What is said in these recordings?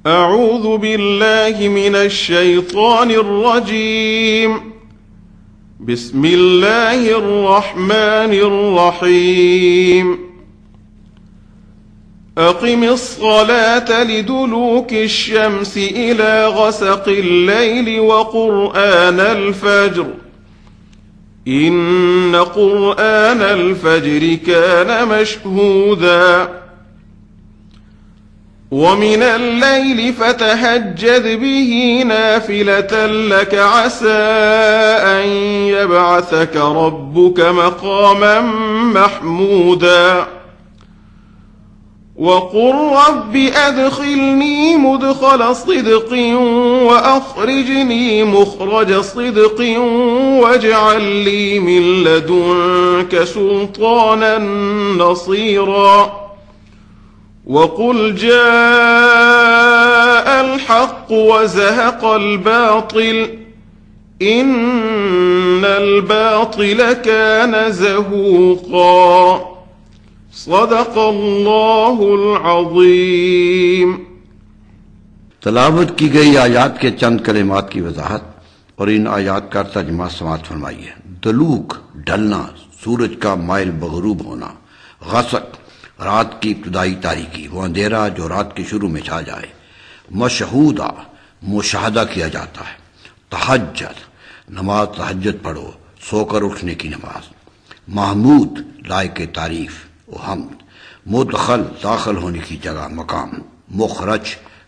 اعوذ باللہ من الشیطان الرجیم بسم اللہ الرحمن الرحیم اقم الصلاة لدلوک الشمس الى غسق اللیل وقرآن الفجر ان قرآن الفجر كان مشهودا ومن الليل فتهجد به نافلة لك عسى أن يبعثك ربك مقاما محمودا وقل رب أدخلني مدخل صدق وأخرجني مخرج صدق واجعل لي من لدنك سلطانا نصيرا وقل جاء الحق وزهق الباطل إن الباطل كان زهوقا صدق اللہ العظیم۔ تلاوت کی گئی آیات کے چند کلمات کی وضاحت اور ان آیات کا ترجمہ سماعت فرمائیے۔ دلوک ڈھلنا، سورج کا مائل بغروب ہونا، غسق رات کی ابتدائی تاریکی، وہ اندھیرا جو رات کے شروع میں چھا جائے، مشہودہ مشاہدہ کیا جاتا ہے، تہجد نماز تہجد پڑھو، سو کر اٹھنے کی نماز، محمود لائق تعریف و حمد، مدخل داخل ہونے کی جگہ مقام، مخرج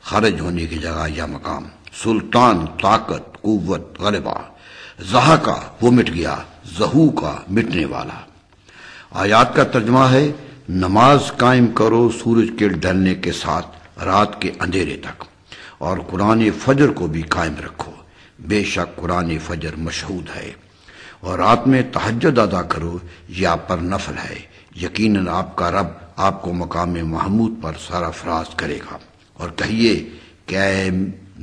خرج ہونے کی جگہ یا مقام، سلطان طاقت قوت غلبہ، زہقہ وہ مٹ گیا، زہوقہ مٹنے والا۔ آیات کا ترجمہ ہے نماز قائم کرو سورج کے ڈھلنے کے ساتھ رات کے اندھیرے تک، اور قرآن فجر کو بھی قائم رکھو، بے شک قرآن فجر مشہود ہے، اور رات میں تہجد ادا کرو، یہ آپ پر نفل ہے، یقیناً آپ کا رب آپ کو مقام محمود پر سرافراز کرے گا۔ اور کہیے کہ اے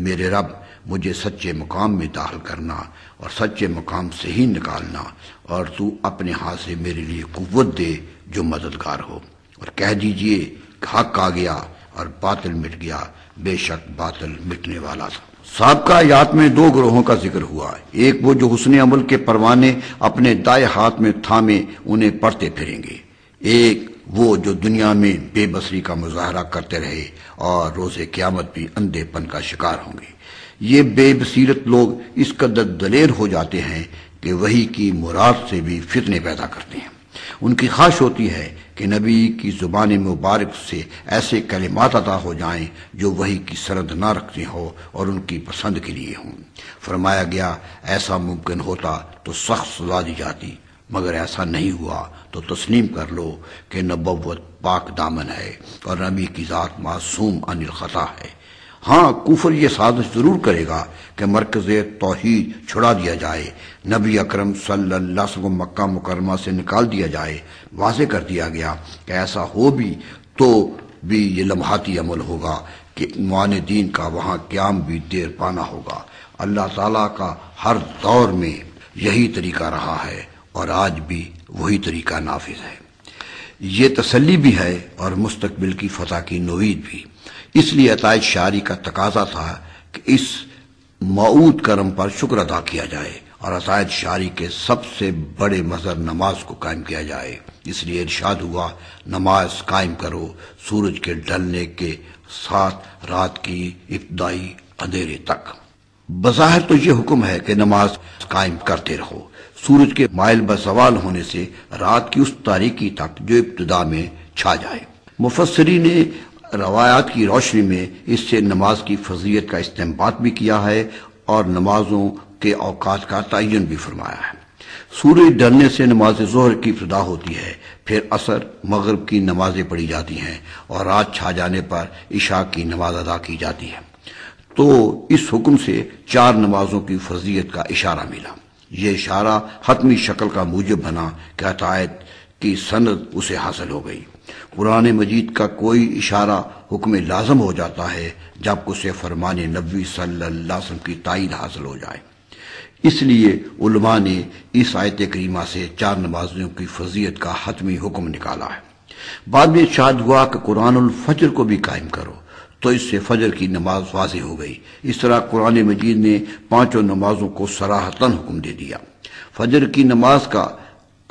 میرے رب مجھے سچے مقام میں داخل کرنا اور سچے مقام سے ہی نکالنا، اور تو اپنے ہاتھ سے میرے لیے قوت دے جو مددگار ہو، اور کہہ دیجئے کہ حق آ گیا اور باطل مٹ گیا، بے شک باطل مٹنے والا تھا۔ سابقہ آیات میں دو گروہوں کا ذکر ہوا، ایک وہ جو حسن عمل کے پروانے اپنے دائیں ہاتھ میں تھامے انہیں پڑھتے پھریں گے، ایک وہ جو دنیا میں بے بصری کا مظاہرہ کرتے رہے اور روز قیامت بھی اندھے پن کا شکار ہوں گے۔ یہ بے بصیرت لوگ اس قدر دلیر ہو جاتے ہیں کہ وحی کی مراد سے بھی فتنے پیدا کرتے ہیں۔ ان کی خواہش ہوتی ہے کہ نبی کی زبان مبارک سے ایسے کلمات عطا ہو جائیں جو وحی کی سند نہ رکھتے ہوں اور ان کی پسند کے لیے ہوں۔ فرمایا گیا ایسا ممکن ہوتا تو سخت سزا دی جاتی، مگر ایسا نہیں ہوا تو تسلیم کر لو کہ نبوت پاک دامن ہے اور نبی کی ذات معصوم عن الخطا ہے۔ ہاں کفر یہ سازش ضرور کرے گا کہ مرکز توحید چھڑا دیا جائے، نبی اکرم صلی اللہ علیہ وسلم مکہ مکرمہ سے نکال دیا جائے۔ واضح کر دیا گیا کہ ایسا ہو بھی تو بھی یہ لمحاتی عمل ہوگا کہ عنوان دین کا وہاں قیام بھی دیر پانا ہوگا۔ اللہ تعالیٰ کا ہر دور میں یہی طریقہ رہا ہے اور آج بھی وہی طریقہ نافذ ہے۔ یہ تسلی بھی ہے اور مستقبل کی فتح کی نوید بھی۔ اس لیے عطائے شعری کا تقاضا تھا کہ اس موعود کرم پر شکر ادا کیا جائے اور عطائے شعری کے سب سے بڑے مظہر نماز کو قائم کیا جائے۔ اس لیے ارشاد ہوا نماز قائم کرو سورج کے ڈھلنے کے ساتھ رات کی ابتدائی اندھیرے تک۔ بظاہر تو یہ حکم ہے کہ نماز قائم کرتے رہو سورج کے مائل بزوال ہونے سے رات کی اس تاریکی تک جو ابتدا میں چھا جائے۔ مفسرین نے روایات کی روشنی میں اس سے نماز کی فضیلت کا استنباط بھی کیا ہے اور نمازوں کے اوقات کا تعین بھی فرمایا ہے۔ سورج ڈھلنے سے نماز ظہر کی ابتدا ہوتی ہے، پھر عصر مغرب کی نمازیں پڑھی جاتی ہیں اور رات چھا جانے پر عشاء کی نماز ادا کی جاتی ہے۔ تو اس حکم سے 4 نمازوں کی فضیلت کا اشارہ ملا۔ یہ اشارہ حتمی شکل کا موجب بنا کہ عطائیت کی سند اسے حاصل ہو گئی۔ قرآن مجید کا کوئی اشارہ حکم لازم ہو جاتا ہے جب اسے فرمان نبوی صلی اللہ علیہ وسلم کی تائید حاصل ہو جائے۔ اس لیے علماء نے اس آیت کریمہ سے 4 نمازوں کی فضیلت کا حتمی حکم نکالا ہے۔ بعد میں ارشاد ہوا کہ قرآن الفجر کو بھی قائم کرو، تو اس سے فجر کی نماز واضح ہو گئی۔ اس طرح قرآن مجید نے پانچوں نمازوں کو صراحتاً حکم دے دیا۔ فجر کی نماز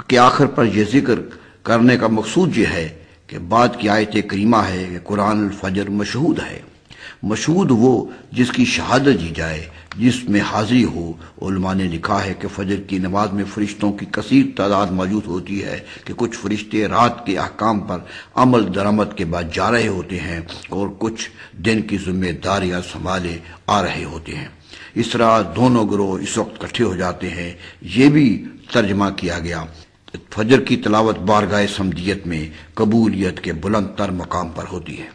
کے آخر پر یہ ذکر کرنے کا مقصود یہ ہے کہ بعد کی آیت کریمہ ہے کہ قرآن الفجر مشہود ہے۔ مشہود وہ جس کی شہادت دی جائے، جس میں حاضری ہو۔ علماء نے لکھا ہے کہ فجر کی نماز میں فرشتوں کی کثیر تعداد موجود ہوتی ہے کہ کچھ فرشتے رات کے احکام پر عمل درآمد کے بعد جا رہے ہوتے ہیں اور کچھ دن کی ذمہ داریاں سنبھالے آ رہے ہوتے ہیں۔ اس طرح دونوں گروہ اس وقت اکٹھے ہو جاتے ہیں۔ یہ بھی ترجمہ کیا گیا، فجر کی تلاوت بارگاہ سمدیت میں قبولیت کے بلند تر مقام پر ہوتی ہے۔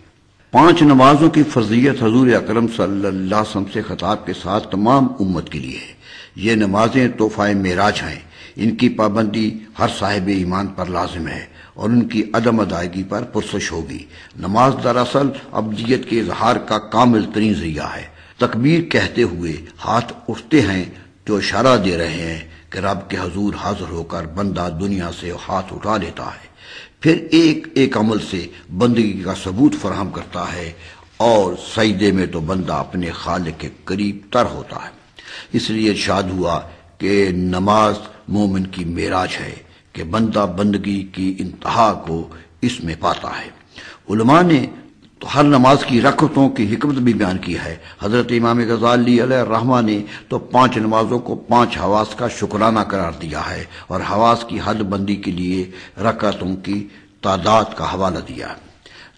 پانچ نمازوں کی فرضیت حضور اکرم صلی اللہ علیہ وسلم سے خطاب کے ساتھ تمام امت کے لیے ہے۔ یہ نمازیں تحفہ معراج ہیں۔ ان کی پابندی ہر صاحب ایمان پر لازم ہے اور ان کی عدم ادائیگی پر پرسش ہوگی۔ نماز دراصل ابدیت کے اظہار کا کامل ترین ذریعہ ہے۔ تکبیر کہتے ہوئے ہاتھ اٹھتے ہیں جو اشارہ دے رہے ہیں کہ رب کے حضور حاضر ہو کر بندہ دنیا سے ہاتھ اٹھا لیتا ہے، پھر ایک ایک عمل سے بندگی کا ثبوت فراہم کرتا ہے اور سجدے میں تو بندہ اپنے خالق کے قریب تر ہوتا ہے۔ اس لیے ارشاد ہوا کہ نماز مومن کی معراج ہے کہ بندہ بندگی کی انتہا کو اس میں پاتا ہے۔ علماء نے تو ہر نماز کی رکعتوں کی حکمت بھی بیان کی ہے۔ حضرت امام غزالی علیہ الرحمہ نے تو پانچ نمازوں کو پانچ حواس کا شکرانہ قرار دیا ہے اور حواس کی حد بندی کے لیے رکعتوں کی تعداد کا حوالہ دیا ہے۔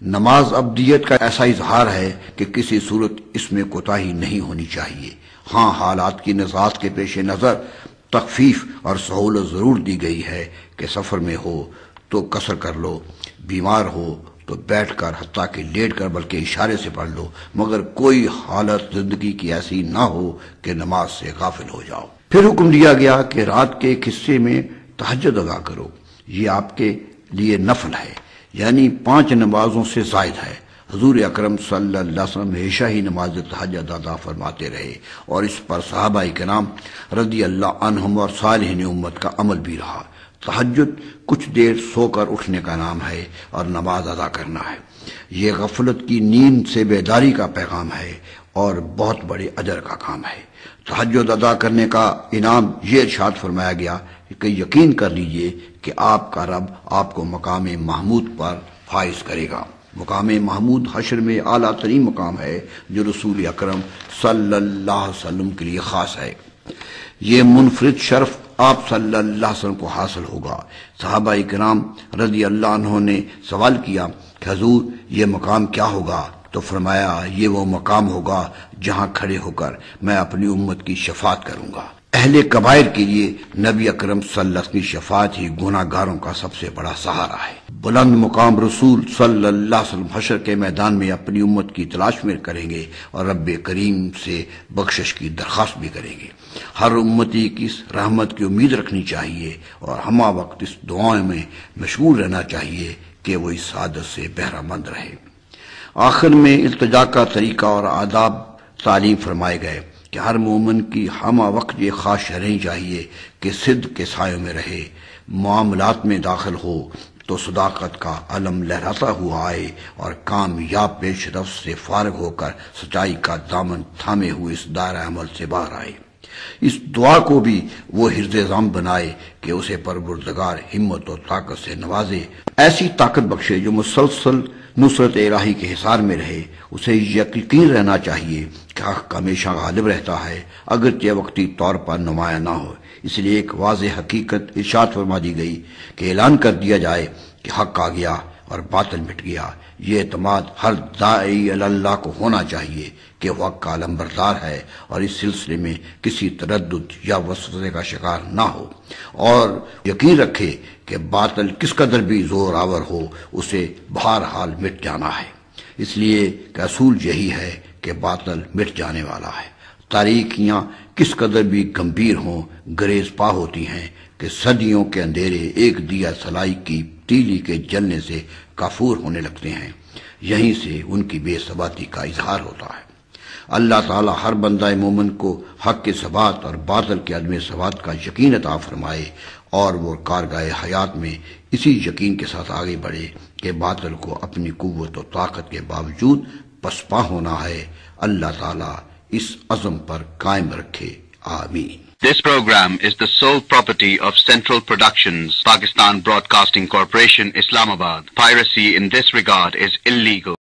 نماز ابدیت کا ایسا اظہار ہے کہ کسی صورت اس میں کوتاہی نہیں ہونی چاہیے۔ ہاں، حالات کی نزاعت کے پیش نظر تخفیف اور سہولت ضرور دی گئی ہے کہ سفر میں ہو تو قصر کر لو، بیمار ہو تو بیٹھ کر حتیٰ کہ لیٹ کر بلکہ اشارے سے پڑھ لو، مگر کوئی حالت زندگی کی ایسی نہ ہو کہ نماز سے غافل ہو جاؤ۔ پھر حکم دیا گیا کہ رات کے ایک حصے میں تہجد ادا کرو۔ یہ آپ کے لیے نفل ہے، یعنی پانچ نمازوں سے زائد ہے۔ حضور اکرم صلی اللہ علیہ وسلم ہمیشہ ہی نماز تہجد ادا فرماتے رہے اور اس پر صحابہ کرام رضی اللہ عنہم اور صالحین امت کا عمل بھی رہا۔ تہجد کچھ دیر سو کر اٹھنے کا نام ہے اور نماز ادا کرنا ہے۔ یہ غفلت کی نیند سے بیداری کا پیغام ہے اور بہت بڑے اجر کا کام ہے۔ تہجد ادا کرنے کا انعام یہ ارشاد فرمایا گیا کہ یقین کر لیجئے کہ آپ کا رب آپ کو مقام محمود پر فائز کرے گا۔ مقام محمود حشر میں اعلیٰ ترین مقام ہے جو رسول اکرم صلی اللہ علیہ وسلم کے لیے خاص ہے۔ یہ منفرد شرف آپ صلی اللہ علیہ وسلم کو حاصل ہوگا۔ صحابہ کرام رضی اللہ عنہ نے سوال کیا کہ حضور یہ مقام کیا ہوگا؟ تو فرمایا یہ وہ مقام ہوگا جہاں کھڑے ہو کر میں اپنی امت کی شفاعت کروں گا۔ اہل کبائر کے لیے نبی اکرم صلی اللہ علیہ وسلم کی شفاعت ہی گناہ گاروں کا سب سے بڑا سہارا ہے۔ بلند مقام رسول صلی اللہ علیہ وسلم حشر کے میدان میں اپنی امت کی تلاش میں کریں گے اور رب کریم سے بخشش کی درخواست بھی کریں گے۔ ہر امتی کی اس رحمت کی امید رکھنی چاہیے اور ہمہ وقت اس دعائیں میں مشغول رہنا چاہیے کہ وہ اس سعادت سے بہرہ مند رہے۔ آخر میں التجا کا طریقہ اور آداب تعلیم فرمائے گئے کہ ہر مومن کی ہمہ وقت یہ خواہش رہنی چاہیے کہ صدق کے سایوں میں رہے، معاملات میں داخل ہو تو صداقت کا علم لہراتا ہوا آئے اور کامیاب پیش رفت سے فارغ ہو کر سچائی کا دامن تھامے ہوئے اس دائرہ عمل سے باہر آئے۔ اس دعا کو بھی وہ حرز ضام بنائے کہ اسے پروردگار ہمت و طاقت سے نوازے، ایسی طاقت بخشے جو مسلسل نصرت الہی کے حصار میں رہے۔ اسے یقین رہنا چاہیے کہ حق ہمیشہ غالب رہتا ہے اگرچہ وقتی طور پر نمایاں نہ ہو۔ اس لیے ایک واضح حقیقت ارشاد فرما دی گئی کہ اعلان کر دیا جائے کہ حق آ گیا اور باطل مٹ گیا۔ یہ اعتماد ہر داعی اللہ کو ہونا چاہیے کہ وہ حق کا علمبردار ہے اور اس سلسلے میں کسی تردد یا وسوسے کا شکار نہ ہو اور یقین رکھے کہ باطل کس قدر بھی زور آور ہو اسے بہرحال مٹ جانا ہے۔ اس لیے کہ اصول یہی ہے کہ باطل مٹ جانے والا ہے۔ تاریکیاں کس قدر بھی گمبھیر ہوں گریز پا ہوتی ہیں کہ صدیوں کے اندھیرے ایک دیا سلائی کی تیلی کے جلنے سے کافور ہونے لگتے ہیں۔ یہیں سے ان کی بے ثباتی کا اظہار ہوتا ہے۔ اللہ تعالی ہر بندہ مومن کو حق کے ثبات اور باطل کے عدم ثبات کا یقین عطا فرمائے اور وہ کارگاہ حیات میں اسی یقین کے ساتھ آگے بڑھے کہ باطل کو اپنی قوت و طاقت کے باوجود پسپاں ہونا ہے. اللہ تعالیٰ اس عزم پر قائم رکھے. آمین. This program is the sole property of Central Productions, Pakistan Broadcasting Corporation, Islamabad. Piracy in this regard is illegal.